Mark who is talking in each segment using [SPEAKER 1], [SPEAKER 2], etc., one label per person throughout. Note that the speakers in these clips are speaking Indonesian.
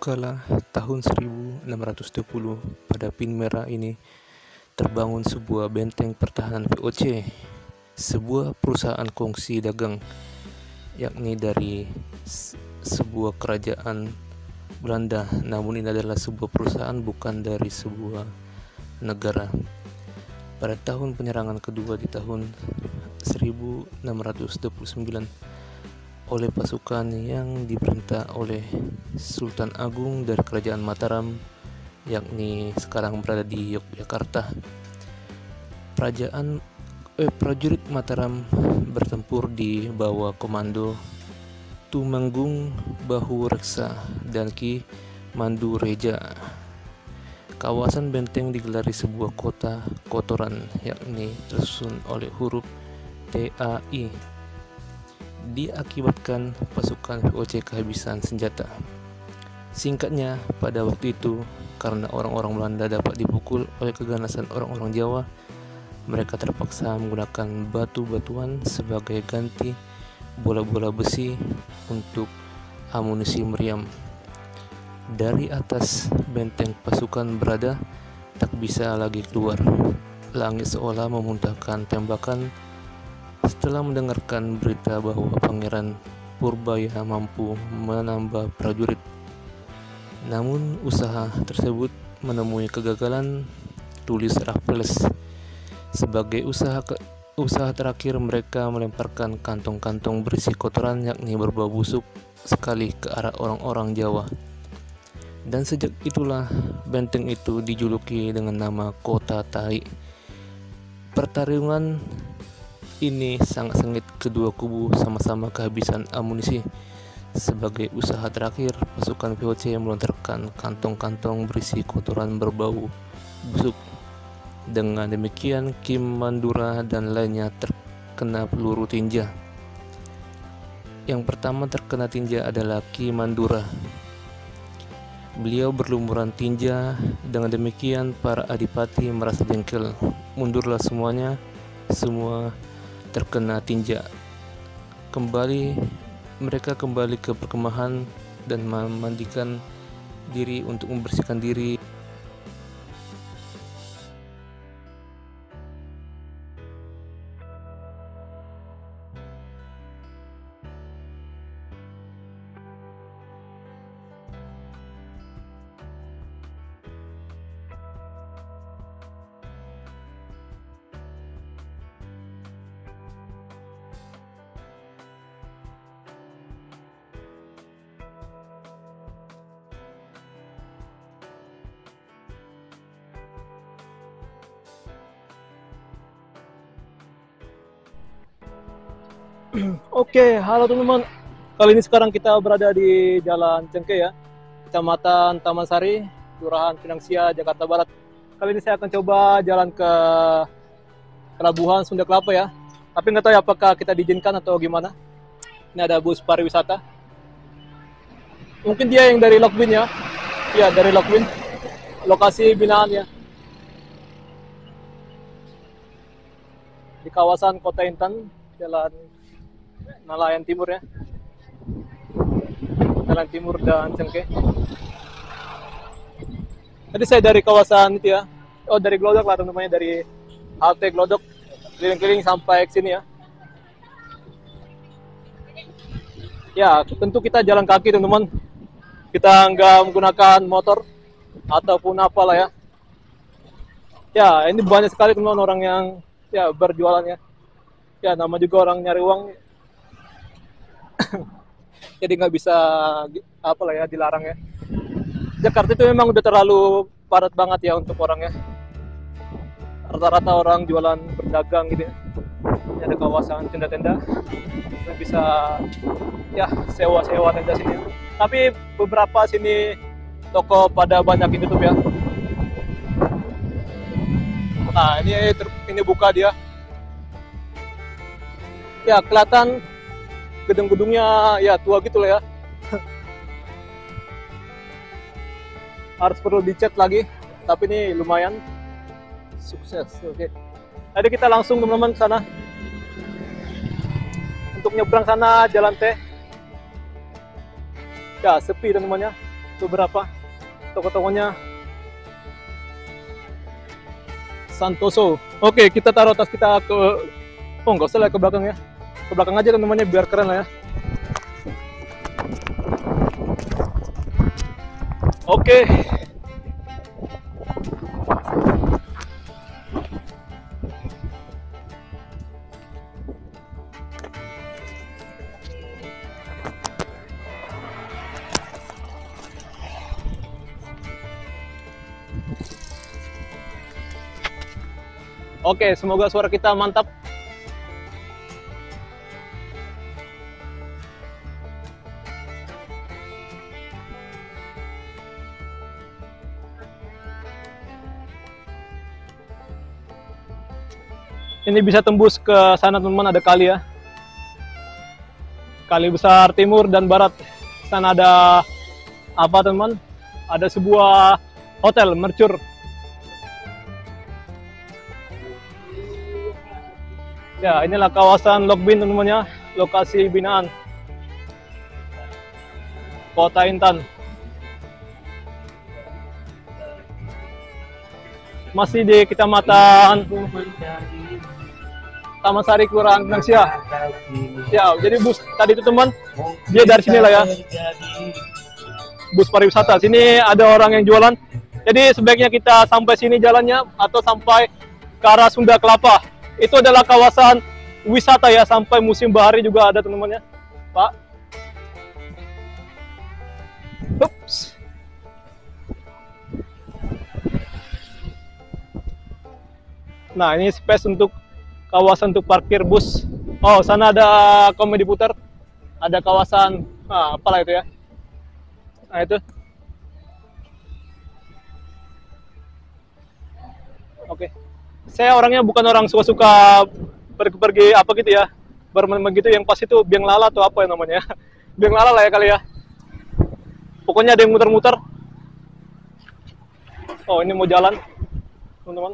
[SPEAKER 1] Dulu kala tahun 1620 pada Pin Merah ini terbangun sebuah benteng pertahanan VOC, sebuah perusahaan kongsi dagang, yakni dari sebuah kerajaan Belanda. Namun ini adalah sebuah perusahaan, bukan dari sebuah negara. Pada tahun penyerangan kedua di tahun 1629 oleh pasukan yang diperintah oleh Sultan Agung dari Kerajaan Mataram, yakni sekarang berada di Yogyakarta. Prajurit Mataram bertempur di bawah komando Tumenggung Bahu Reksa dan Ki Mandu Reja. Kawasan benteng digelari sebuah kota kotoran, yakni tersusun oleh huruf TAI. Diakibatkan pasukan VOC kehabisan senjata. Singkatnya, pada waktu itu, karena orang-orang Belanda dapat dipukul oleh keganasan orang-orang Jawa, mereka terpaksa menggunakan batu-batuan sebagai ganti bola-bola besi untuk amunisi meriam. Dari atas benteng pasukan berada tak bisa lagi keluar. Langit seolah memuntahkan tembakan setelah mendengarkan berita bahwa Pangeran Purbaya mampu menambah prajurit. Namun usaha tersebut menemui kegagalan, tulis Raffles. Sebagai usaha terakhir, mereka melemparkan kantong-kantong berisi kotoran, yakni berbau busuk sekali, ke arah orang-orang Jawa. Dan sejak itulah benteng itu dijuluki dengan nama Kota Tai. Pertarungan ini sangat sengit, kedua kubu sama-sama kehabisan amunisi. Sebagai usaha terakhir, pasukan VOC melontarkan kantong-kantong berisi kotoran berbau busuk. Dengan demikian, Kim Mandura dan lainnya terkena peluru tinja. Yang pertama terkena tinja adalah Ki Mandura. Beliau berlumuran tinja. Dengan demikian, para adipati merasa jengkel. Mundurlah semuanya, semua terkena tinja. Mereka kembali ke perkemahan dan memandikan diri untuk membersihkan diri.
[SPEAKER 2] Oke, halo teman-teman. Kali ini sekarang kita berada di Jalan Cengkeh ya, Kecamatan Taman Sari, Kelurahan Pinang Sia, Jakarta Barat. Kali ini saya akan coba jalan ke Pelabuhan Sunda Kelapa ya. Tapi nggak tahu ya apakah kita diizinkan atau gimana. Ini ada bus pariwisata. Mungkin dia yang dari Lokwin ya. Iya, dari Lokwin. Lokasi binaan ya. Di kawasan Kota Intan, Jalan Nelayan Timur ya. Nelayan Timur dan Cengkeh. Tadi saya dari kawasan itu ya. Oh, dari Glodok lah teman-teman, dari halte Glodok keliling-keliling sampai ke sini ya. Ya, tentu kita jalan kaki teman-teman. Kita nggak menggunakan motor ataupun apalah ya. Ya, ini banyak sekali teman-teman orang yang ya berjualan ya. Ya, nama juga orang nyari uang. Jadi nggak bisa apalah ya, dilarang ya. Jakarta itu memang udah terlalu padat banget ya untuk orangnya. Rata-rata orang jualan berdagang gitu ya. Ini ada kawasan tenda-tenda, bisa ya sewa-sewa tenda sini. Tapi beberapa sini toko pada banyak yang tutup ya. Nah, ini buka dia. Ya, kelihatan gedung-gedungnya ya tua gitu lah ya. Harus perlu dicat lagi, tapi ini lumayan sukses. Oke. Jadi kita langsung teman-teman ke sana. Untuk nyebrang sana jalan teh. Ya, sepi teman-temannya. beberapa toko-tokonya. Santoso. Oke, kita taruh tas kita ke, oh nggak usah lah, ke belakang ya. Ke belakang aja teman-temannya biar keren lah ya. Oke. Oke, semoga suara kita mantap. Ini bisa tembus ke sana teman-teman, ada kali ya. Kali besar timur dan barat. Sana ada apa teman? Ada sebuah hotel Mercure. Ya, inilah kawasan Lok Bin teman-teman ya, lokasi binaan Kota Intan. Masih di Kecamatan Taman Sari, Kelurahan Pinangsia. Ya, jadi bus tadi itu teman, dia dari sini lah ya. Bus pariwisata. Sini ada orang yang jualan. Jadi sebaiknya kita sampai sini jalannya atau sampai ke arah Sunda Kelapa. Itu adalah kawasan wisata ya, sampai musim bahari juga ada teman-teman ya, Pak. Ups. Nah, ini space untuk kawasan untuk parkir bus. Oh, sana ada komedi putar. Ada kawasan, apalah itu ya. Nah, itu. Oke. Saya orangnya bukan orang suka-suka pergi-pergi apa gitu ya, bermain begitu. Yang pas itu biang lala atau apa ya namanya, biang lala lah ya kali ya. Pokoknya ada yang muter-muter. Oh, ini mau jalan teman-teman.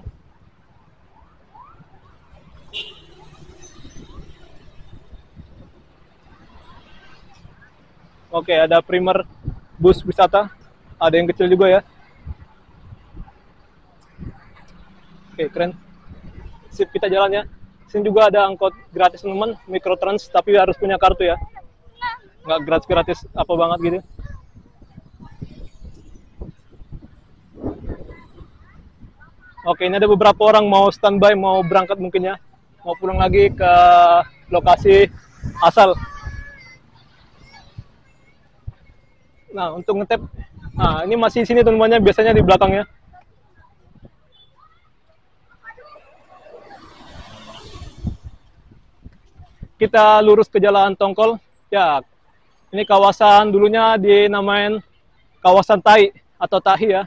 [SPEAKER 2] Oke, ada primer bus wisata, ada yang kecil juga ya. Oke, keren. Sip, kita jalan ya. Sini juga ada angkot gratis teman-teman, Mikrotrans, tapi harus punya kartu ya. Nggak gratis-gratis apa banget gitu. Oke, ini ada beberapa orang mau standby, mau berangkat mungkin ya. Mau pulang lagi ke lokasi asal. Nah, untuk ngetep, nah ini masih sini teman-temannya, biasanya di belakangnya. Kita lurus ke Jalan Tongkol. Ya, ini kawasan dulunya dinamain kawasan Tai atau Tahi ya.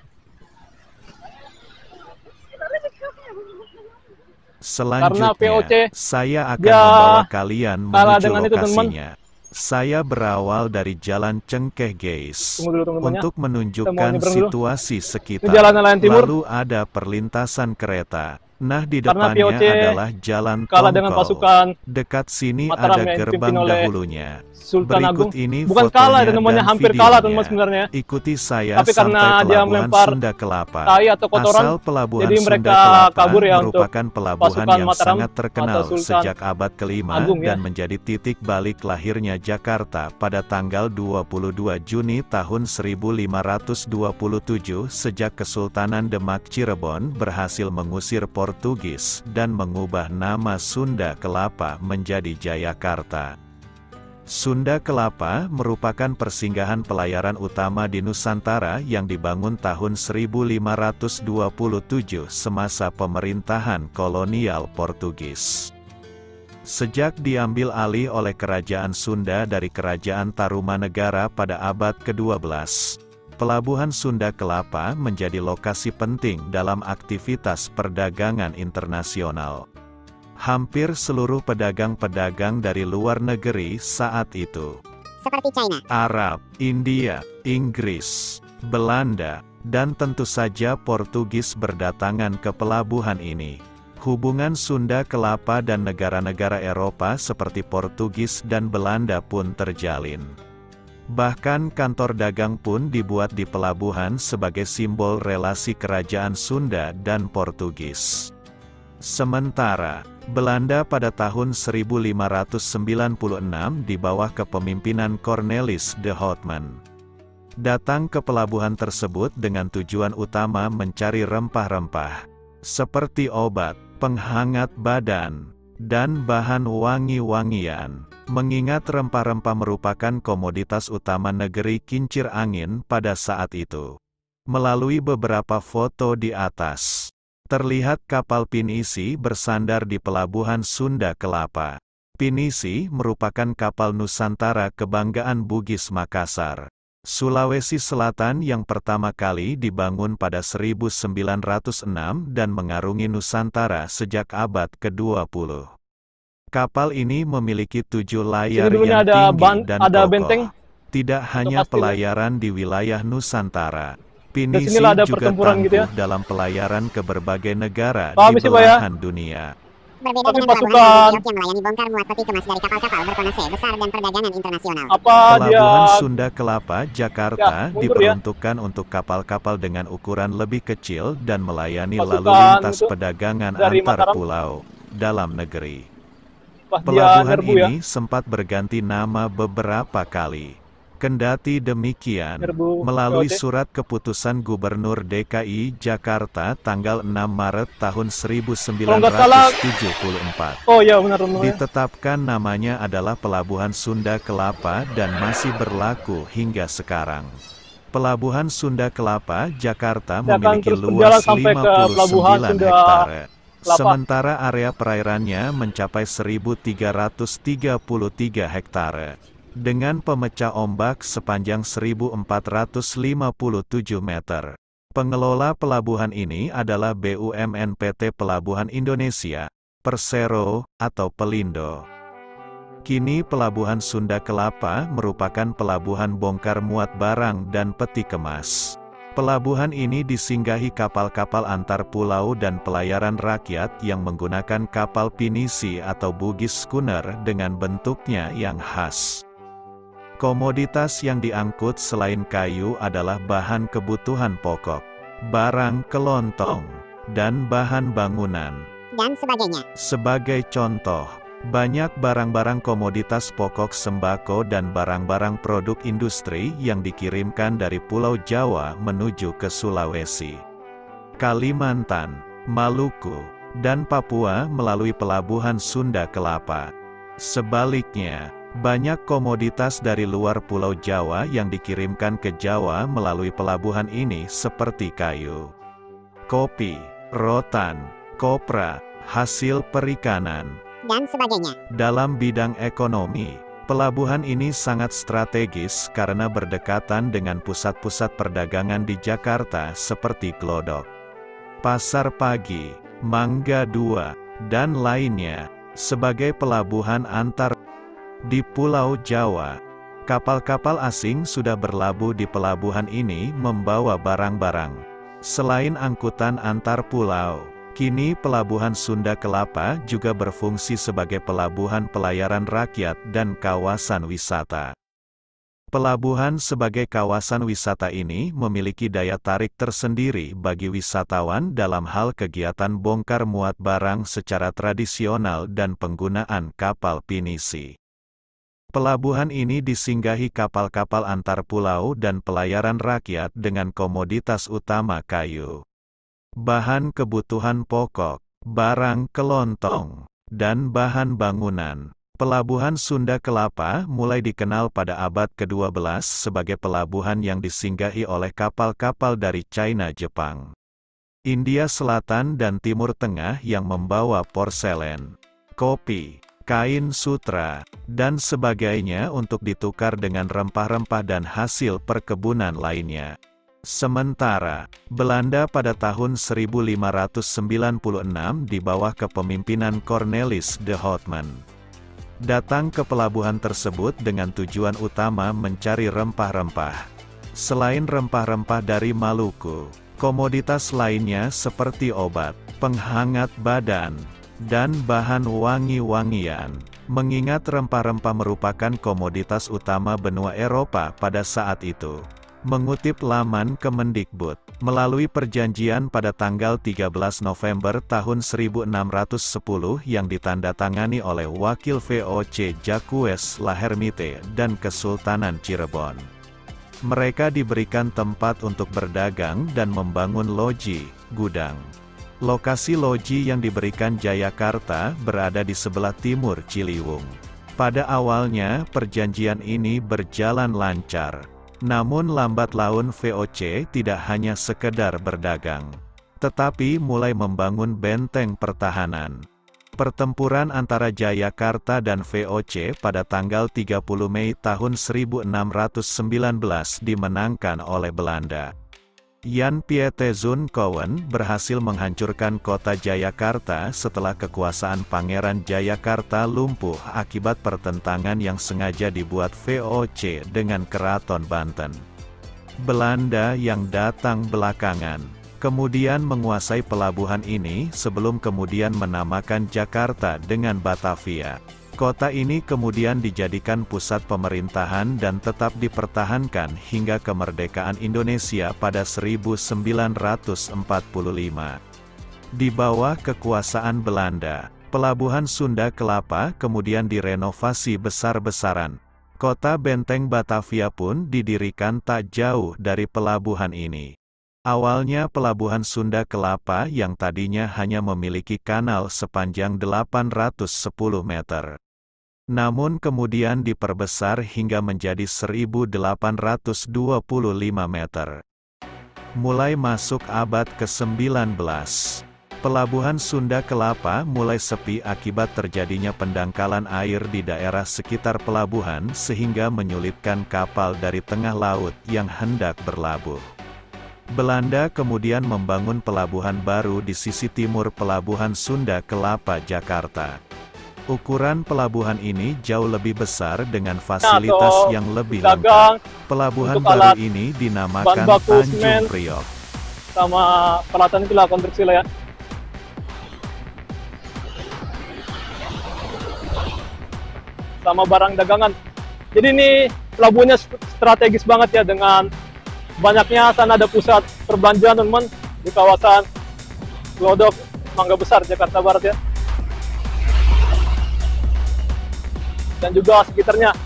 [SPEAKER 3] Selanjutnya,
[SPEAKER 2] VOC,
[SPEAKER 3] saya akan
[SPEAKER 2] dia
[SPEAKER 3] membawa kalian
[SPEAKER 2] kalah
[SPEAKER 3] menuju
[SPEAKER 2] dengan itu, teman-teman.
[SPEAKER 3] lokasinya. Saya berawal dari Jalan Cengkeh Guys
[SPEAKER 2] Tunggu dulu, teman-teman, ya.
[SPEAKER 3] untuk
[SPEAKER 2] Kita mau
[SPEAKER 3] menunjukkan
[SPEAKER 2] nyebrang dulu.
[SPEAKER 3] situasi
[SPEAKER 2] Ini
[SPEAKER 3] sekitar.
[SPEAKER 2] Jalan Nelayan Timur.
[SPEAKER 3] Lalu ada perlintasan kereta. Nah, di
[SPEAKER 2] Karena
[SPEAKER 3] depannya
[SPEAKER 2] VOC
[SPEAKER 3] adalah Jalan
[SPEAKER 2] kalah dengan
[SPEAKER 3] Tongkol.
[SPEAKER 2] pasukan
[SPEAKER 3] Dekat sini
[SPEAKER 2] Mataram
[SPEAKER 3] ada
[SPEAKER 2] yang
[SPEAKER 3] gerbang
[SPEAKER 2] dipimpin oleh
[SPEAKER 3] dahulunya.
[SPEAKER 2] Sultan
[SPEAKER 3] Berikut
[SPEAKER 2] Agung.
[SPEAKER 3] ini
[SPEAKER 2] Bukan
[SPEAKER 3] fotonya
[SPEAKER 2] kalah, teman-temannya
[SPEAKER 3] dan
[SPEAKER 2] hampir kalah teman
[SPEAKER 3] videonya.
[SPEAKER 2] sebenarnya.
[SPEAKER 3] Ikuti saya
[SPEAKER 2] Tapi karena
[SPEAKER 3] sampai
[SPEAKER 2] dia
[SPEAKER 3] pelabuhan
[SPEAKER 2] melempar
[SPEAKER 3] Sunda Kelapa.
[SPEAKER 2] tai atau kotoran,
[SPEAKER 3] Asal pelabuhan
[SPEAKER 2] jadi
[SPEAKER 3] Sunda
[SPEAKER 2] mereka
[SPEAKER 3] Kelapa
[SPEAKER 2] kabur ya untuk
[SPEAKER 3] merupakan pelabuhan
[SPEAKER 2] pasukan
[SPEAKER 3] yang
[SPEAKER 2] Mataram
[SPEAKER 3] sangat terkenal
[SPEAKER 2] atau Sultan
[SPEAKER 3] sejak abad ke-5
[SPEAKER 2] Agung, ya.
[SPEAKER 3] dan menjadi titik balik lahirnya Jakarta pada tanggal 22 Juni tahun 1527 sejak Kesultanan Demak Cirebon berhasil mengusir Portugis dan mengubah nama Sunda Kelapa menjadi Jayakarta. Sunda Kelapa merupakan persinggahan pelayaran utama di Nusantara yang dibangun tahun 1527 semasa pemerintahan kolonial Portugis. Sejak diambil alih oleh Kerajaan Sunda dari Kerajaan Tarumanegara pada abad ke-12, Pelabuhan Sunda Kelapa menjadi lokasi penting dalam aktivitas perdagangan internasional. Hampir seluruh pedagang-pedagang dari luar negeri saat itu,
[SPEAKER 4] seperti China,
[SPEAKER 3] Arab, India, Inggris, Belanda, dan tentu saja Portugis berdatangan ke pelabuhan ini. Hubungan Sunda Kelapa dan negara-negara Eropa seperti Portugis dan Belanda pun terjalin. Bahkan kantor dagang pun dibuat di pelabuhan sebagai simbol relasi kerajaan Sunda dan Portugis. Sementara, Belanda pada tahun 1596 di bawah kepemimpinan Cornelis de Houtman datang ke pelabuhan tersebut dengan tujuan utama mencari rempah-rempah, seperti obat, penghangat badan, dan bahan wangi-wangian. Mengingat rempah-rempah merupakan komoditas utama negeri kincir angin pada saat itu. Melalui beberapa foto di atas, terlihat kapal pinisi bersandar di pelabuhan Sunda Kelapa. Pinisi merupakan kapal Nusantara kebanggaan Bugis Makassar, Sulawesi Selatan yang pertama kali dibangun pada 1906 dan mengarungi Nusantara sejak abad ke-20. Kapal ini memiliki 7 layar yang tinggi dan kokoh. Tidak hanya pelayaran di wilayah Nusantara, Pinisi juga tangguh dalam pelayaran ke berbagai negara di belahan dunia.
[SPEAKER 4] Berbeda dengan pelabuhan yang melayani bongkar muat peti kemas dari kapal-kapal bertonnase besar dan perdagangan internasional.
[SPEAKER 3] Pelabuhan Sunda Kelapa, Jakarta diperuntukkan untuk kapal-kapal dengan ukuran lebih kecil dan melayani lalu lintas perdagangan antar pulau dalam negeri. Pelabuhan ini sempat berganti nama beberapa kali. Kendati demikian, melalui surat keputusan Gubernur DKI Jakarta tanggal 6 Maret tahun 1974, ditetapkan namanya adalah Pelabuhan Sunda Kelapa dan masih berlaku hingga sekarang. Pelabuhan Sunda Kelapa, Jakarta memiliki luas 59 hektare. Sementara area perairannya mencapai 1.333 hektare. Dengan pemecah ombak sepanjang 1.457 meter. Pengelola pelabuhan ini adalah BUMN PT Pelabuhan Indonesia, Persero, atau Pelindo. Kini Pelabuhan Sunda Kelapa merupakan pelabuhan bongkar muat barang dan peti kemas. Pelabuhan ini disinggahi kapal-kapal antar pulau dan pelayaran rakyat yang menggunakan kapal pinisi atau Bugis schooner dengan bentuknya yang khas. Komoditas yang diangkut selain kayu adalah bahan kebutuhan pokok, barang kelontong, dan bahan bangunan,
[SPEAKER 4] dan sebagainya.
[SPEAKER 3] Sebagai contoh, banyak barang-barang komoditas pokok sembako dan barang-barang produk industri yang dikirimkan dari Pulau Jawa menuju ke Sulawesi, Kalimantan, Maluku, dan Papua melalui Pelabuhan Sunda Kelapa. Sebaliknya, banyak komoditas dari luar Pulau Jawa yang dikirimkan ke Jawa melalui pelabuhan ini seperti kayu, kopi, rotan, kopra, hasil perikanan,
[SPEAKER 4] dan sebagainya.
[SPEAKER 3] Dalam bidang ekonomi, pelabuhan ini sangat strategis karena berdekatan dengan pusat-pusat perdagangan di Jakarta seperti Glodok, Pasar Pagi, Mangga 2, dan lainnya. Sebagai pelabuhan antar di Pulau Jawa, kapal-kapal asing sudah berlabuh di pelabuhan ini membawa barang-barang. Selain angkutan antar pulau, kini Pelabuhan Sunda Kelapa juga berfungsi sebagai pelabuhan pelayaran rakyat dan kawasan wisata. Pelabuhan sebagai kawasan wisata ini memiliki daya tarik tersendiri bagi wisatawan dalam hal kegiatan bongkar muat barang secara tradisional dan penggunaan kapal pinisi. Pelabuhan ini disinggahi kapal-kapal antar pulau dan pelayaran rakyat dengan komoditas utama kayu, bahan kebutuhan pokok, barang kelontong, dan bahan bangunan. Pelabuhan Sunda Kelapa mulai dikenal pada abad ke-12 sebagai pelabuhan yang disinggahi oleh kapal-kapal dari China, Jepang, India Selatan dan Timur Tengah yang membawa porselen, kopi, kain sutra, dan sebagainya untuk ditukar dengan rempah-rempah dan hasil perkebunan lainnya. Sementara, Belanda pada tahun 1596 di bawah kepemimpinan Cornelis de Houtman datang ke pelabuhan tersebut dengan tujuan utama mencari rempah-rempah. Selain rempah-rempah dari Maluku, komoditas lainnya seperti obat, penghangat badan, dan bahan wangi-wangian Mengingat rempah-rempah merupakan komoditas utama benua Eropa pada saat itu. Mengutip laman Kemendikbud, melalui perjanjian pada tanggal 13 November tahun 1610 yang ditandatangani oleh Wakil VOC Jacques La Hermite dan Kesultanan Cirebon. Mereka diberikan tempat untuk berdagang dan membangun loji, gudang. Lokasi loji yang diberikan Jayakarta berada di sebelah timur Ciliwung. Pada awalnya, perjanjian ini berjalan lancar. Namun lambat laun VOC tidak hanya sekedar berdagang, tetapi mulai membangun benteng pertahanan. Pertempuran antara Jayakarta dan VOC pada tanggal 30 Mei tahun 1619 dimenangkan oleh Belanda. Jan Pietezoon-Koen berhasil menghancurkan kota Jayakarta setelah kekuasaan Pangeran Jayakarta lumpuh akibat pertentangan yang sengaja dibuat VOC dengan Keraton Banten. Belanda yang datang belakangan kemudian menguasai pelabuhan ini sebelum kemudian menamakan Jakarta dengan Batavia. Kota ini kemudian dijadikan pusat pemerintahan dan tetap dipertahankan hingga kemerdekaan Indonesia pada 1945. Di bawah kekuasaan Belanda, pelabuhan Sunda Kelapa kemudian direnovasi besar-besaran. Kota Benteng Batavia pun didirikan tak jauh dari pelabuhan ini. Awalnya pelabuhan Sunda Kelapa yang tadinya hanya memiliki kanal sepanjang 810 meter. Namun kemudian diperbesar hingga menjadi 1825 meter. Mulai masuk abad ke-19, pelabuhan Sunda Kelapa mulai sepi akibat terjadinya pendangkalan air di daerah sekitar pelabuhan sehingga menyulitkan kapal dari tengah laut yang hendak berlabuh. Belanda kemudian membangun pelabuhan baru di sisi timur pelabuhan Sunda Kelapa, Jakarta. Ukuran pelabuhan ini jauh lebih besar dengan fasilitas yang lebih lengkap. Pelabuhan baru ini dinamakan Tanjung Priok.
[SPEAKER 2] Sama peralatan itulah konstruksi lah ya. Sama barang dagangan. Jadi ini pelabuhannya strategis banget ya, dengan banyaknya sana ada pusat perbelanjaan teman-teman di kawasan Glodok, Mangga Besar, Jakarta Barat ya. Dan juga sekitarnya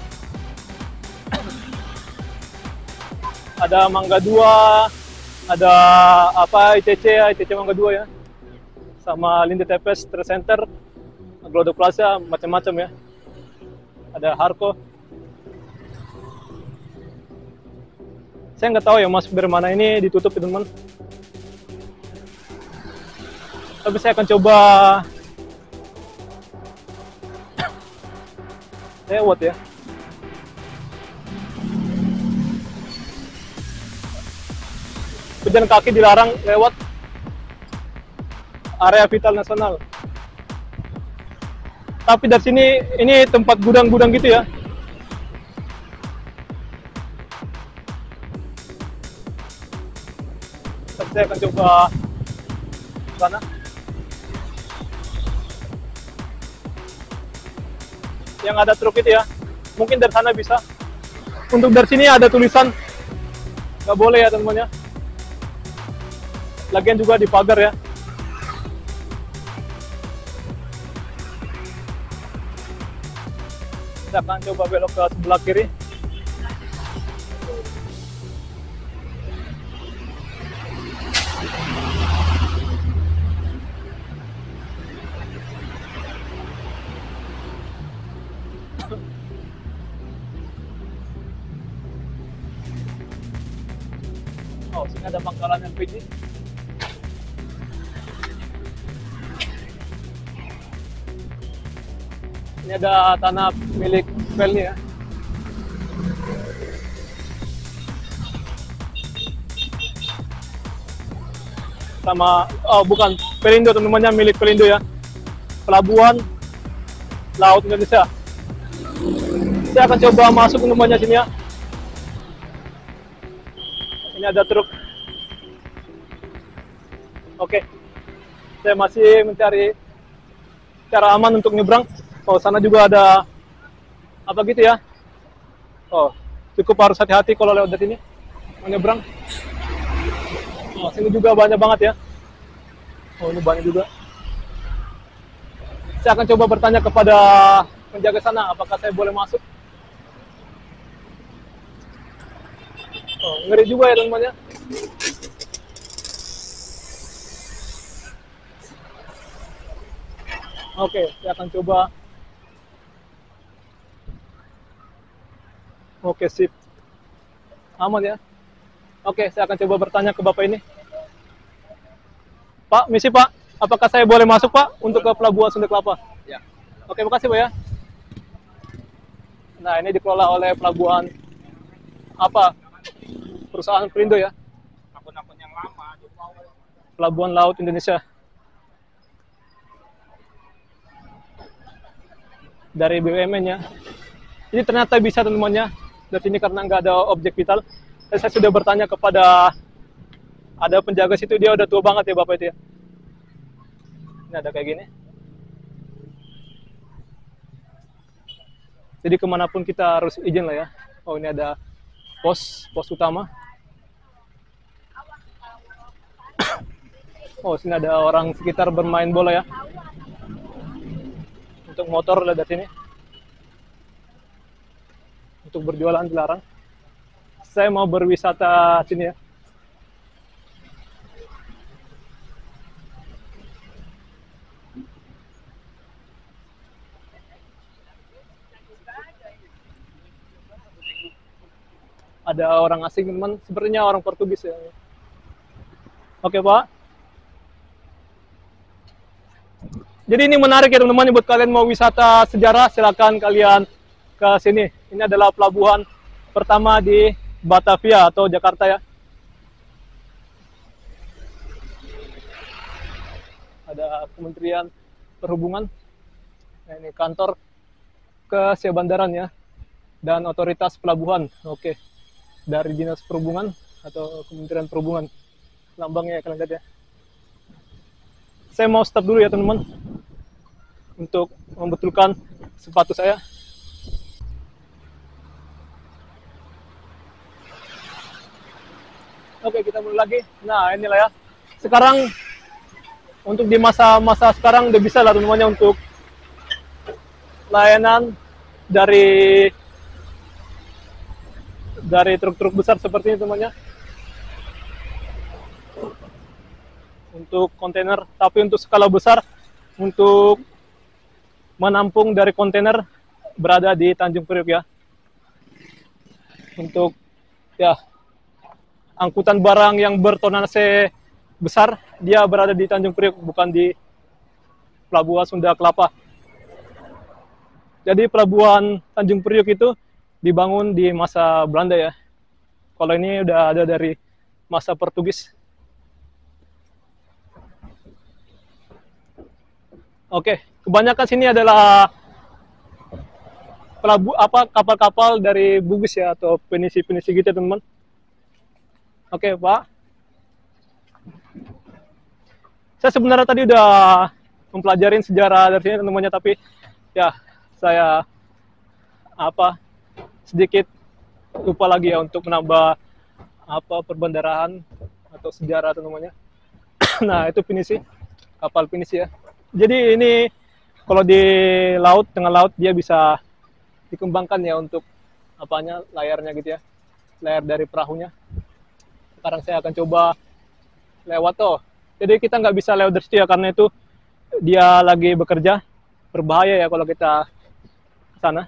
[SPEAKER 2] ada Mangga 2, ada ICC Mangga 2 ya, sama Linde Tepes Trade Center, Glodok Plaza, macam-macam ya. Ada Harko. Saya nggak tahu ya Mas Bermana ini ditutup teman-teman. Tapi saya akan coba lewat ya. Pejalan kaki dilarang lewat area vital nasional. Tapi dari sini ini tempat gudang-gudang gitu ya. Tapi saya akan coba ke sana. Yang ada truk itu ya, mungkin dari sana bisa. Untuk dari sini ada tulisan nggak boleh ya teman-teman ya. Lagian juga di pagar ya. Kita akan coba belok ke sebelah kiri. Oh, sini ada pangkalan LPG. Ini ada tanah milik Pelni ya. Sama, oh bukan, Pelindo teman-temannya, milik Pelindo ya. Pelabuhan Laut Indonesia. Saya akan coba masuk teman-temannya sini ya. Ini ada truk. Oke, saya masih mencari cara aman untuk nyebrang. Oh, sana juga ada apa gitu ya. Oh, cukup harus hati-hati kalau lewat dari sini menyeberang. Oh, sini juga banyak banget ya. Oh, ini banyak juga. Saya akan coba bertanya kepada penjaga sana, apakah saya boleh masuk? Oh, ngeri juga ya teman-teman ya. Oke, saya akan coba. Oke, sip. Aman ya. Oke, saya akan coba bertanya ke Bapak ini. Pak, misi Pak, apakah saya boleh masuk Pak untuk ke Pelabuhan Sunda Kelapa?
[SPEAKER 5] Ya.
[SPEAKER 2] Oke, makasih Pak ya. Nah, ini dikelola oleh pelabuhan apa? Perusahaan Perindo ya.
[SPEAKER 5] Akun-akun yang lama.
[SPEAKER 2] Pelabuhan Laut Indonesia. Dari BUMN ya. Ini ternyata bisa teman-temannya. Dari sini karena nggak ada objek vital. Dan saya sudah bertanya kepada ada penjaga situ, dia udah tua banget ya Bapak itu ya. Ini ada kayak gini. Jadi kemanapun kita harus izin lah ya. Oh, ini ada pos utama. Oh, sini ada orang sekitar bermain bola ya. Untuk motor lah dari sini. Untuk berjualan dilarang. Saya mau berwisata sini ya. Ada orang asing teman, sepertinya orang Portugis ya. Oke Pak. Jadi ini menarik ya teman-teman, buat kalian mau wisata sejarah silakan kalian ke sini. Ini adalah pelabuhan pertama di Batavia atau Jakarta ya. Ada Kementerian Perhubungan. Nah, ini kantor Kesebandaran ya. Dan Otoritas Pelabuhan. Oke. Dari Dinas Perhubungan atau Kementerian Perhubungan. Lambangnya ya kalian lihat ya. Saya mau stop dulu ya teman-teman. Untuk membetulkan sepatu saya. Oke, kita mulai lagi. Nah, inilah ya. Sekarang untuk di masa-masa sekarang udah bisa lah teman-temannya untuk layanan dari truk-truk besar seperti ini temannya. Untuk kontainer, tapi untuk skala besar untuk menampung dari kontainer berada di Tanjung Priok ya. Untuk ya angkutan barang yang bertonase besar, dia berada di Tanjung Priok, bukan di Pelabuhan Sunda Kelapa. Jadi Pelabuhan Tanjung Priok itu dibangun di masa Belanda ya. Kalau ini udah ada dari masa Portugis. Oke, kebanyakan sini adalah kapal-kapal dari Bugis ya, atau penisi-penisi gitu teman-teman. Oke Pak, saya sebenarnya tadi udah mempelajarin sejarah dari sini teman-temannya, tapi ya saya sedikit lupa lagi ya untuk menambah perbendaharaan atau sejarah teman-temannya. Nah itu pinisi, kapal pinisi ya. Jadi ini kalau di laut, tengah laut, dia bisa dikembangkan ya untuk layarnya gitu ya, layar dari perahunya. Sekarang saya akan coba lewat Jadi kita nggak bisa lewat dari situ ya, karena itu dia lagi bekerja, berbahaya ya kalau kita ke sana.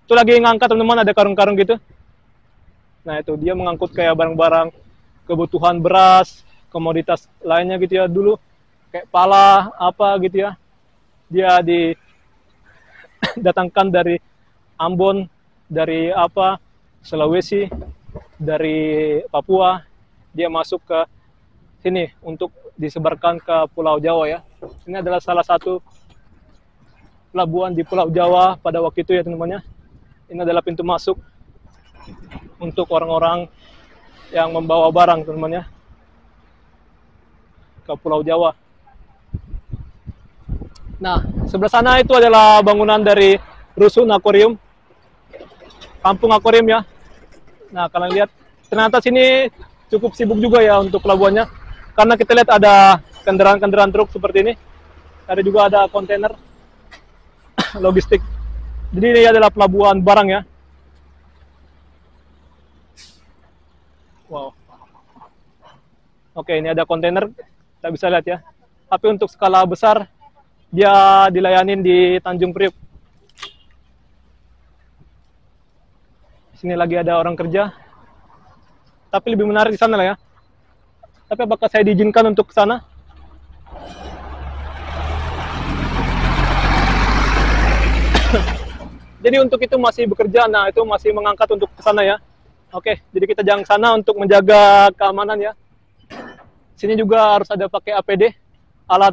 [SPEAKER 2] Itu lagi ngangkat teman-teman, ada karung-karung gitu. Nah itu dia mengangkut kayak barang-barang kebutuhan beras, komoditas lainnya gitu ya dulu. Kayak pala gitu ya, dia didatangkan dari Ambon, dari Sulawesi, dari Papua, dia masuk ke sini untuk disebarkan ke Pulau Jawa ya. Ini adalah salah satu pelabuhan di Pulau Jawa pada waktu itu ya teman-temannya. Ini adalah pintu masuk untuk orang-orang yang membawa barang teman-temannya ke Pulau Jawa. Nah, sebelah sana itu adalah bangunan dari Rusun Akuarium. Kampung akuarium ya. Nah, kalian lihat, ternyata sini cukup sibuk juga ya untuk pelabuhannya. Karena kita lihat ada kendaraan-kendaraan truk seperti ini. Ada juga ada kontainer logistik. Jadi ini adalah pelabuhan barang ya. Wow. Oke, ini ada kontainer, kita bisa lihat ya. Tapi untuk skala besar, dia dilayanin di Tanjung Priuk. Sini lagi ada orang kerja. Tapi lebih menarik di sana lah ya. Tapi apakah saya diizinkan untuk ke sana? Jadi untuk itu masih bekerja, nah itu masih mengangkat untuk ke sana ya. Oke, jadi kita jangan sana untuk menjaga keamanan ya. Sini juga harus ada pakai APD, alat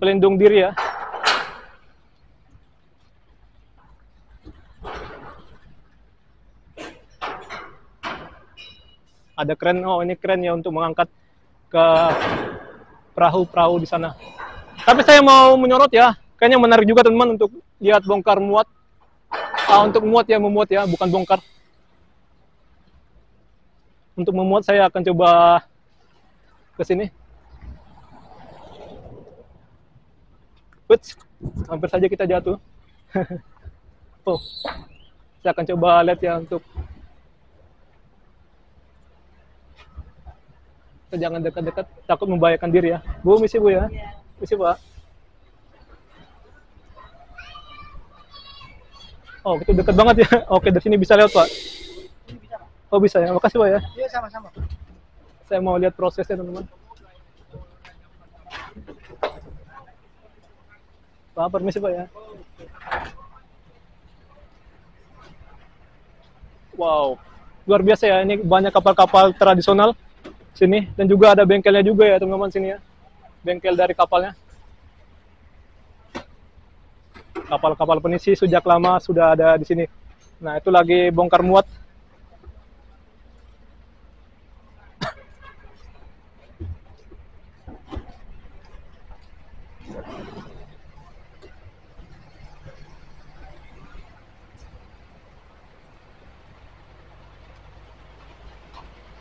[SPEAKER 2] pelindung diri ya. Ada kren, oh ini kren ya untuk mengangkat ke perahu-perahu di sana. Tapi saya mau menyorot ya, kayaknya menarik juga teman-teman untuk lihat bongkar muat. Untuk muat ya, memuat ya, bukan bongkar. Untuk memuat saya akan coba ke sini. Ups, hampir saja kita jatuh. Oh, saya akan coba lihat ya untuk jangan dekat-dekat, takut membahayakan diri ya. Bu, misi Bu ya. Misi Pak. Oh, itu dekat banget ya. Oke, dari sini bisa lewat Pak. Oh bisa ya. Makasih Pak ya.
[SPEAKER 6] Iya sama-sama.
[SPEAKER 2] Saya mau lihat prosesnya teman-teman. Pak, permisi Pak ya. Wow, luar biasa ya. Ini banyak kapal-kapal tradisional sini, dan juga ada bengkelnya juga ya teman-teman sini ya, bengkel dari kapalnya. Kapal-kapal penisi sejak lama sudah ada di sini. Nah itu lagi bongkar muat.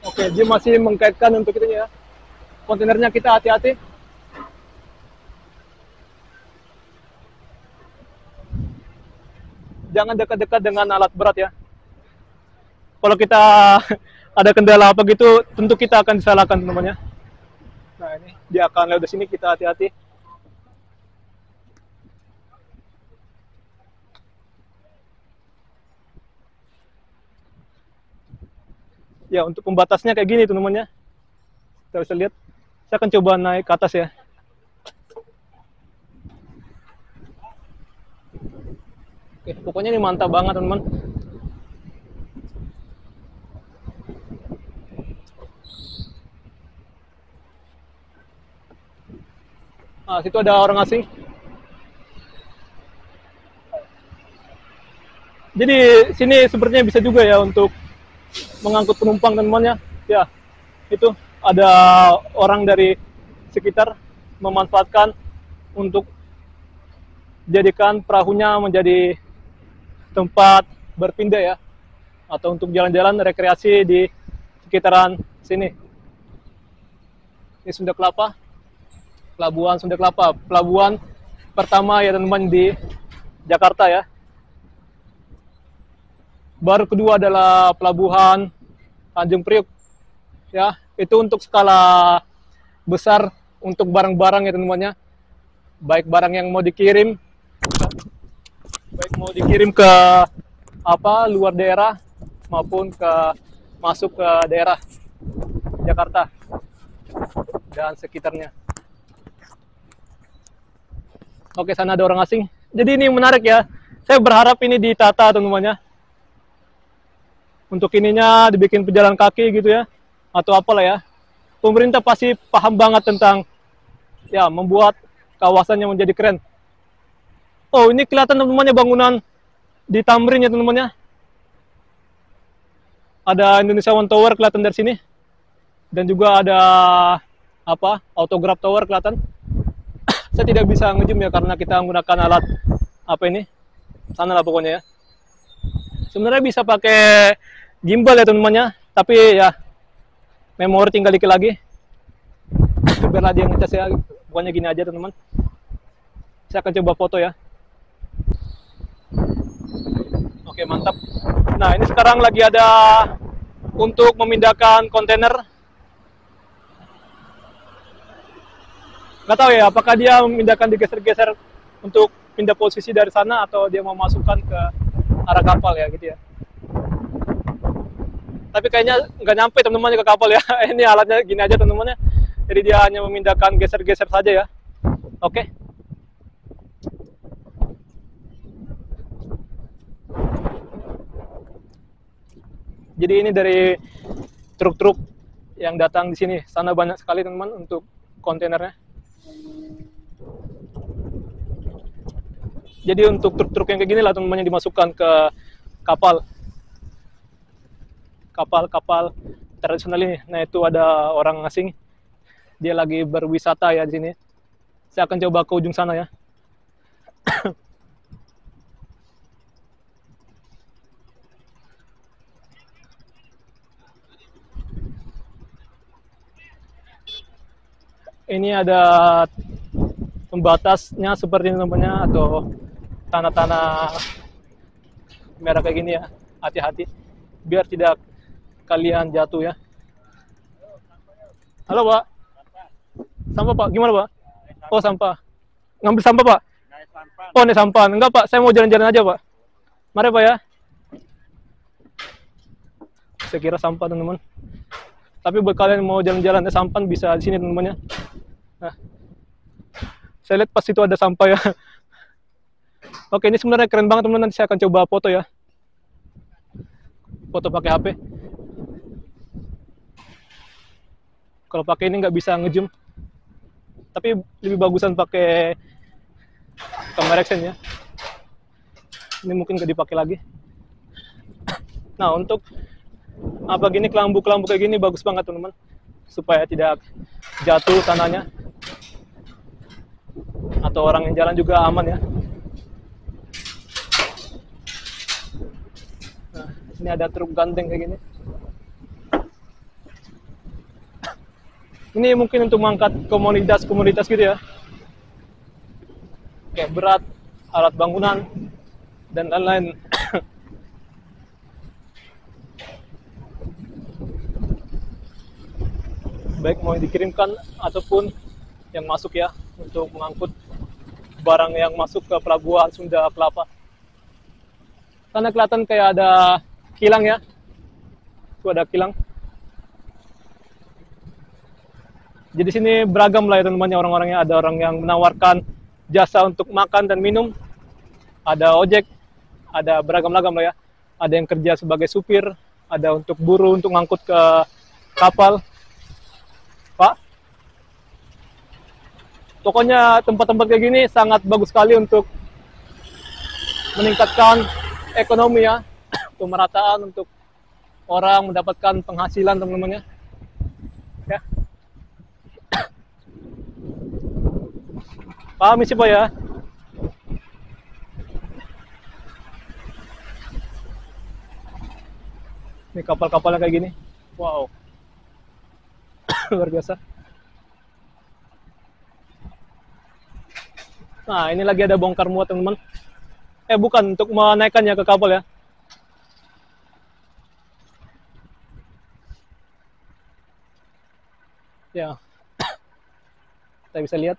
[SPEAKER 2] Oke, dia masih mengkaitkan untuk itu ya. Kontainernya kita hati-hati. Jangan dekat-dekat dengan alat berat ya. Kalau kita ada kendala apa gitu, tentu kita akan disalahkan teman-teman ya. Nah ini, dia akan lewat sini, kita hati-hati. Ya, untuk pembatasnya kayak gini teman-teman ya. Kita bisa lihat. Saya akan coba naik ke atas ya. Oke, pokoknya ini mantap banget teman-teman. Nah, situ ada orang asing. Jadi sini sepertinya bisa juga ya untuk mengangkut penumpang teman-teman ya. Ya, itu ada orang dari sekitar memanfaatkan untuk jadikan perahunya menjadi tempat berpindah ya, atau untuk jalan-jalan rekreasi di sekitaran sini. Ini Sunda Kelapa, pelabuhan Sunda Kelapa, pelabuhan pertama ya teman-teman di Jakarta ya. Baru kedua adalah pelabuhan Tanjung Priuk ya, itu untuk skala besar untuk barang-barang ya teman-teman ya. Baik barang yang mau dikirim, ke luar daerah maupun masuk ke daerah Jakarta dan sekitarnya. Oke, sana ada orang asing. Jadi ini menarik ya. Saya berharap ini ditata teman-teman ya. Untuk ininya dibikin pejalan kaki gitu ya, atau apalah ya. Pemerintah pasti paham banget tentang ya membuat kawasannya menjadi keren. Oh, ini kelihatan teman-temannya bangunan di Tamrin ya teman-temannya. Ada Indonesia One Tower kelihatan dari sini. Dan juga ada Autograph Tower kelihatan. Saya tidak bisa nge-zoom ya karena kita menggunakan alat apa ini? Sana lah pokoknya ya. Sebenarnya bisa pakai gimbal ya teman-teman ya, tapi ya memori tinggal dikit lagi. Biarlah dia ngecas ya. Pokoknya gini aja teman-teman. Saya akan coba foto ya. Oke, mantap. Nah, ini sekarang lagi ada untuk memindahkan kontainer. Nggak tahu ya, apakah dia memindahkan digeser-geser untuk pindah posisi dari sana atau dia mau masukkan ke arah kapal ya gitu ya. Tapi kayaknya nggak nyampe teman-teman ke kapal ya. Ini alatnya gini aja teman-teman ya. Jadi dia hanya memindahkan geser-geser saja ya. Oke. Jadi ini dari truk-truk yang datang di sini. Sana banyak sekali teman-teman untuk kontainernya. Jadi untuk truk-truk yang kayak gini lah teman-teman yang dimasukkan ke kapal. Kapal-kapal tradisional ini. Nah, itu ada orang asing. Dia lagi berwisata ya di sini. Saya akan coba ke ujung sana ya. Ini ada pembatasnya seperti ini namanya, atau tanah-tanah merah kayak gini ya. Hati-hati biar tidak kalian jatuh ya. Halo Pak, sampah Pak, gimana Pak? Oh sampah, ngambil sampah Pak? Oh ini sampah, enggak Pak, saya mau jalan-jalan aja Pak. Mari Pak ya. Saya kira sampah teman-teman. Tapi buat kalian mau jalan-jalan ke Sampan bisa di sini teman-teman ya. Nah, saya lihat pas itu ada sampah ya. Oke, ini sebenarnya keren banget teman-teman. Nanti saya akan coba foto ya. Foto pakai HP. Kalau pakai ini nggak bisa nge-zoom. Tapi lebih bagusan pakai kamera action ya. Ini mungkin nggak dipakai lagi. Nah, untuk apa gini, kelambu-kelambu kayak gini bagus banget teman-teman, supaya tidak jatuh tanahnya atau orang yang jalan juga aman ya. Nah, ini ada truk gandeng kayak gini. Ini mungkin untuk mengangkat komoditas gitu ya, kayak berat, alat bangunan dan lain-lain. Baik mau yang dikirimkan ataupun yang masuk ya, untuk mengangkut barang yang masuk ke pelabuhan Sunda Kelapa. Karena kelihatan kayak ada kilang ya. Itu ada kilang. Jadi sini beragam lah ya teman-teman orang-orangnya. Ada orang yang menawarkan jasa untuk makan dan minum. Ada ojek, ada beragam-ragam lah ya. Ada yang kerja sebagai supir, ada untuk buruh untuk ngangkut ke kapal. Pak, pokoknya tempat-tempat kayak gini sangat bagus sekali untuk meningkatkan ekonomi ya, pemerataan untuk orang mendapatkan penghasilan teman-teman ya. Paham sih Pak ya. Ini kapal-kapalnya kayak gini, wow. Luar biasa. Nah, ini lagi ada bongkar muat teman-teman. Bukan, untuk menaikkannya ke kapal ya. Ya, kita bisa lihat.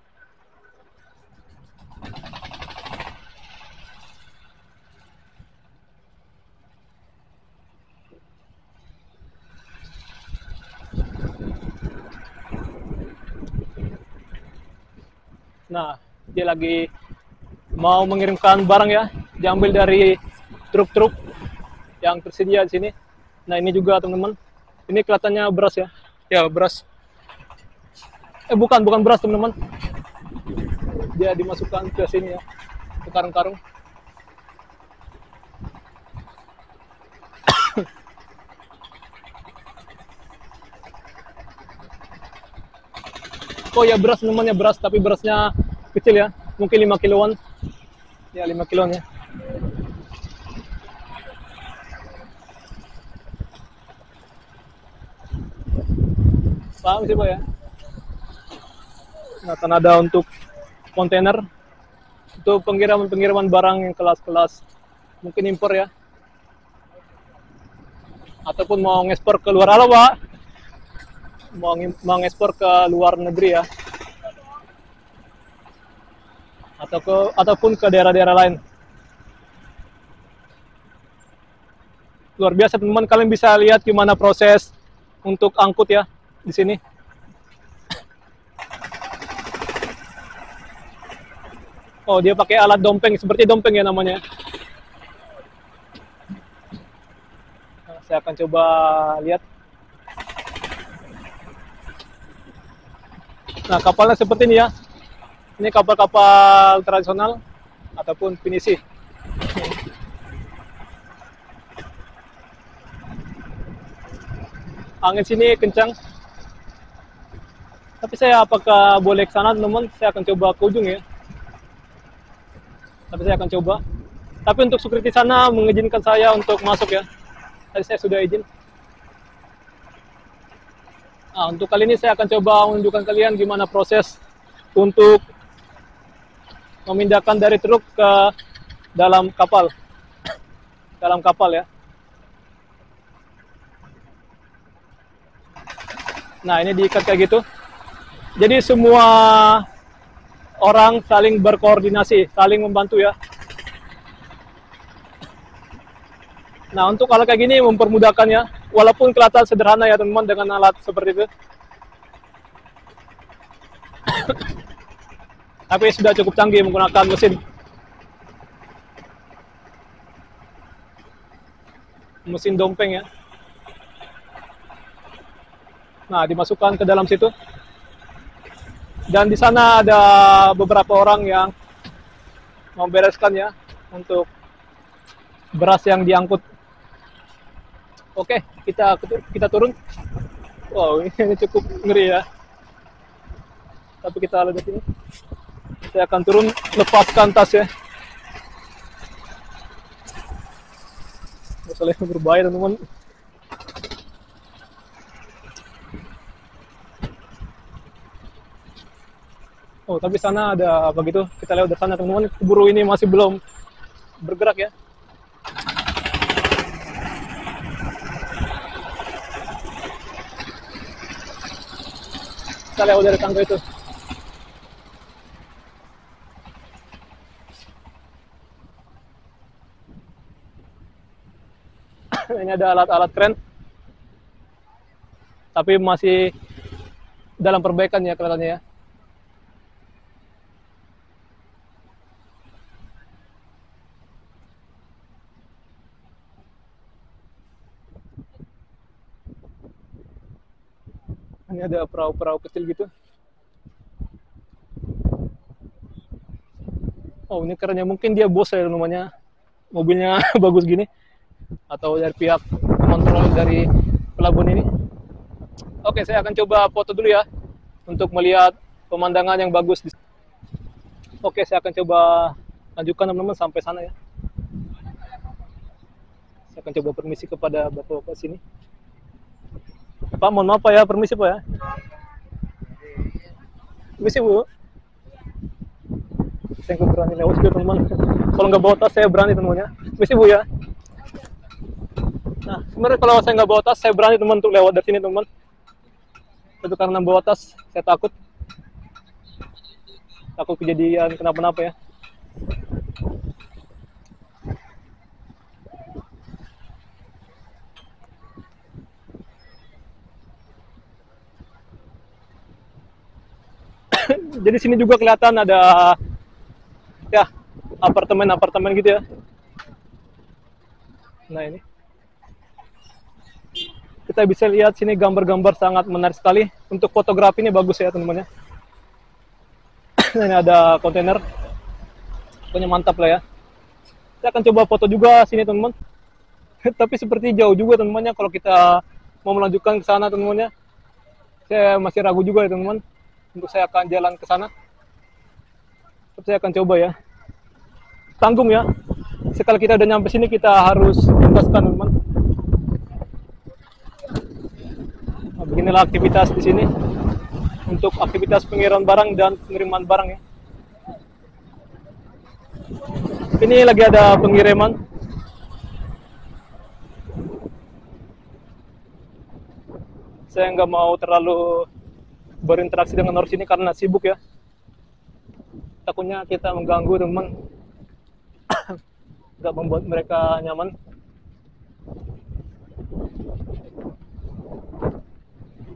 [SPEAKER 2] Nah, dia lagi mau mengirimkan barang ya, diambil dari truk-truk yang tersedia di sini. Nah, ini juga teman-teman. Ini kelihatannya beras ya. Ya, beras. Bukan beras teman-teman. Dia dimasukkan ke sini ya, ke karung-karung. Oh ya, beras teman-teman ya, beras, tapi berasnya kecil ya, mungkin 5 kiloan. Ya 5 kiloan ya. Paham sih Pak ya. Nah, kan ada untuk kontainer itu pengiriman barang yang kelas-kelas mungkin impor ya, ataupun mau ngekspor ke luar ala Pak, mau ngekspor ke luar negeri ya, ataupun ke daerah-daerah lain. Luar biasa teman-teman, kalian bisa lihat gimana proses untuk angkut ya di sini. Oh, dia pakai alat dompeng, seperti dompeng ya namanya. Nah, saya akan coba lihat. Nah, kapalnya seperti ini ya. Ini kapal-kapal tradisional ataupun pinisi. Angin sini kencang. Tapi saya apakah boleh ke sana teman-teman? Saya akan coba ke ujung ya. Tapi saya akan coba. Tapi untuk security sana mengizinkan saya untuk masuk ya. Tadi saya sudah izin. Nah, untuk kali ini saya akan coba menunjukkan kalian gimana proses untuk memindahkan dari truk ke dalam kapal. Dalam kapal ya. Nah, ini diikat kayak gitu. Jadi semua orang saling berkoordinasi, saling membantu ya. Nah, untuk alat kayak gini mempermudahkan ya. Walaupun kelihatan sederhana ya teman-teman dengan alat seperti itu. Tapi sudah cukup canggih menggunakan mesin dompeng ya. Nah, dimasukkan ke dalam situ. Dan di sana ada beberapa orang yang membereskan ya untuk beras yang diangkut. Oke, kita turun. Wow, ini cukup ngeri ya. Tapi kita lihat ini. Saya akan turun, lepaskan tas ya. Masalahnya berbahaya teman-teman. Oh, tapi sana ada apa gitu? Kita lewat dari sana teman-teman. Keburu ini masih belum bergerak ya. Kita lewat dari tangga itu. Ini ada alat-alat keren. Tapi masih dalam perbaikan ya kelihatannya ya. Ini ada perahu-perahu kecil gitu. Oh, ini kerennya mungkin dia bos ya namanya. Mobilnya bagus gini. Atau dari pihak kontrol dari pelabuhan ini. Oke, saya akan coba foto dulu ya. Untuk melihat pemandangan yang bagus. Oke, saya akan coba lanjutkan teman-teman sampai sana ya. Saya akan coba permisi kepada bapak-bapak sini. Pak, mohon maaf Pak ya, permisi Pak ya. Permisi Bu. Saya nggak berani lewat juga teman-teman. Kalau nggak bawa tas saya berani teman-teman ya. Permisi Bu ya. Nah, sebenarnya kalau saya nggak bawa tas saya berani teman untuk lewat dari sini teman-teman. Tapi karena bawa tas saya takut kejadian kenapa-napa ya. Jadi sini juga kelihatan ada ya apartemen gitu ya. Nah, ini kita bisa lihat sini gambar-gambar sangat menarik sekali. Untuk fotografi ini bagus ya teman-teman ya. Ini ada kontainer. Pokoknya mantap lah ya. Saya akan coba foto juga sini teman-teman. Tapi seperti jauh juga teman-teman ya kalau kita mau melanjutkan ke sana teman-teman ya. Saya masih ragu juga ya teman-teman. Untuk saya akan jalan ke sana. Saya akan coba ya. Tanggung ya. Sekali kita udah nyampe sini kita harus tuntaskan teman-teman. Nah, beginilah aktivitas di sini untuk aktivitas pengiriman barang dan pengiriman barang ya. Ini lagi ada pengiriman. Saya nggak mau terlalu berinteraksi dengan orang sini karena sibuk ya. Takutnya kita mengganggu teman, nggak membuat mereka nyaman.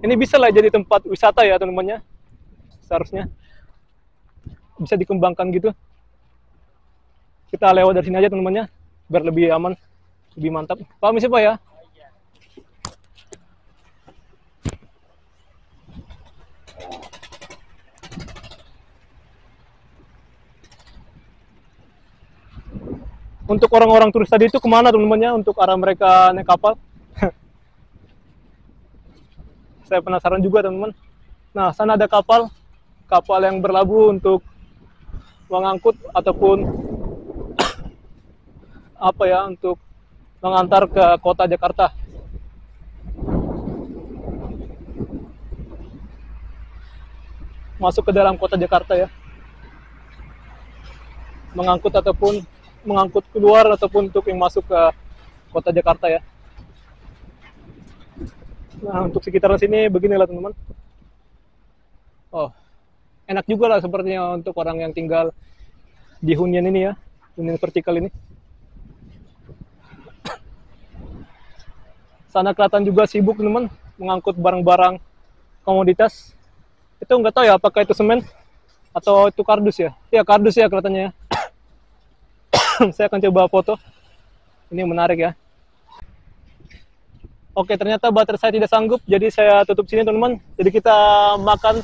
[SPEAKER 2] Ini bisa lah jadi tempat wisata ya teman-temannya. Seharusnya bisa dikembangkan gitu. Kita lewat dari sini aja teman-temannya, biar lebih aman, lebih mantap. Paham sih Pak ya? Untuk orang-orang turis tadi itu kemana teman-temannya untuk arah mereka naik kapal? Saya penasaran juga teman-teman. Nah, sana ada kapal yang berlabuh untuk mengangkut ataupun apa ya, untuk mengantar ke kota Jakarta. Masuk ke dalam kota Jakarta ya. Mengangkut keluar ataupun untuk yang masuk ke kota Jakarta ya. Nah, untuk sekitaran sini beginilah teman-teman. Oh, enak juga lah sepertinya untuk orang yang tinggal di hunian ini ya, hunian vertikal ini. Sana kelihatan juga sibuk teman-teman, mengangkut barang-barang komoditas. Itu nggak tahu ya apakah itu semen atau itu kardus ya. Ya kardus ya kelihatannya ya. Saya akan coba foto. Ini menarik ya. Oke, ternyata baterai saya tidak sanggup, jadi saya tutup sini teman-teman. Jadi kita makan,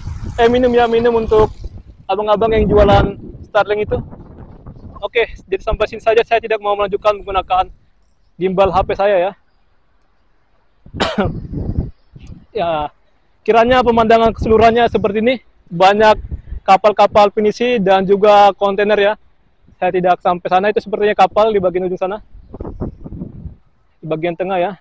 [SPEAKER 2] minum untuk abang-abang yang jualan Starlink itu. Oke, jadi sampai sini saja, saya tidak mau melanjutkan menggunakan gimbal HP saya ya. Ya, kiranya pemandangan keseluruhannya seperti ini. Banyak kapal-kapal pinisi dan juga kontainer ya. Saya tidak sampai sana, itu sepertinya kapal di bagian ujung sana. Di bagian tengah ya.